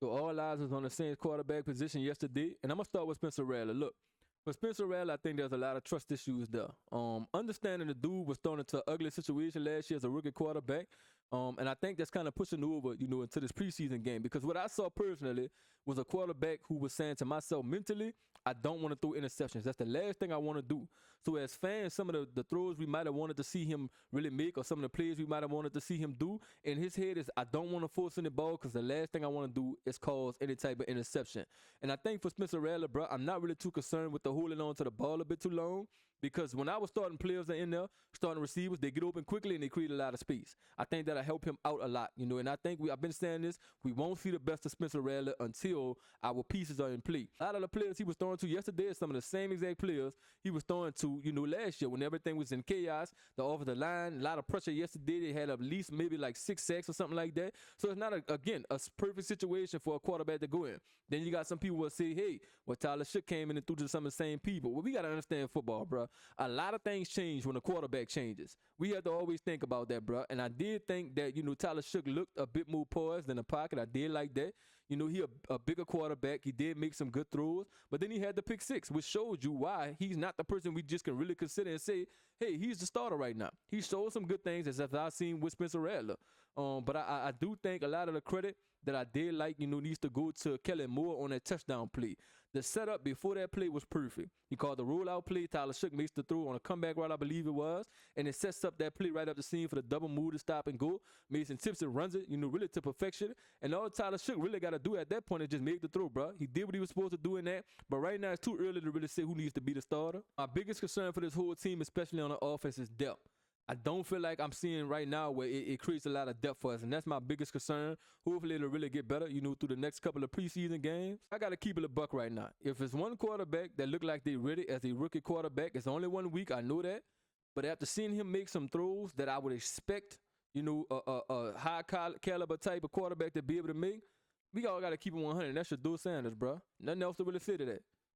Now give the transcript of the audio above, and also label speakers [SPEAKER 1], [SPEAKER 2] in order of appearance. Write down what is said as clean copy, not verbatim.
[SPEAKER 1] So all eyes was on the Saints quarterback position yesterday, and I'm gonna start with Spencer Rattler. Look, for Spencer Rattler, I think there's a lot of trust issues there. Understanding the dude was thrown into an ugly situation last year as a rookie quarterback, and I think that's kind of pushing over, into this preseason game, because what I saw personally was a quarterback who was saying to myself mentally, I don't want to throw interceptions. That's the last thing I want to do. So as fans, some of the throws we might have wanted to see him really make, or some of the plays we might have wanted to see him do, in his head is, I don't want to force any ball because the last thing I want to do is cause any type of interception. And I think for Spencer Rattler, bro, I'm not really too concerned with the holding on to the ball a bit too long, because when I was starting players in there, starting receivers, they get open quickly and they create a lot of space. I think that'll help him out a lot, and I think I've been saying this, we won't see the best of Spencer Rattler until our pieces are in play. A lot of the players he was throwing to yesterday is some of the same exact players he was throwing to, last year when everything was in chaos, the offensive line, a lot of pressure yesterday. They had at least maybe like 6 sacks or something like that. So it's not, again, a perfect situation for a quarterback to go in. Then you got some people who will say, hey, well, Tyler Shook came in and threw to some of the same people. Well, we got to understand football, bro. A lot of things change when a quarterback changes. We have to always think about that, bro. And I did think that, Tyler Shook looked a bit more poised in the pocket. I did like that. He a bigger quarterback. He did make some good throws, but then he had the pick six, which showed you why he's not the person we just can really consider and say, hey, he's the starter right now. He showed some good things, as I've seen with Spencer Rattler. But I do think a lot of the credit that I did like, needs to go to Kellen Moore on that touchdown play. The setup before that play was perfect. He called the rollout play. Tyler Shook makes the throw on a comeback route, I believe it was, and it sets up that play right up the seam for the double move to stop and go. Mason Tipson runs it, really to perfection. And all Tyler Shook really got to do at that point is just make the throw, bro. He did what he was supposed to do in that, but right now it's too early to really say who needs to be the starter. My biggest concern for this whole team, especially on the offense, is depth. I don't feel like I'm seeing right now where it creates a lot of depth for us, and that's my biggest concern. Hopefully it'll really get better, through the next couple of preseason games. I got to keep it a buck right now. If it's one quarterback that look like they ready as a rookie quarterback, it's only 1 week, I know that. But after seeing him make some throws that I would expect, a high caliber type of quarterback to be able to make, we all got to keep it 100. That's Shedeur Sanders, bro. Nothing else to really say to that.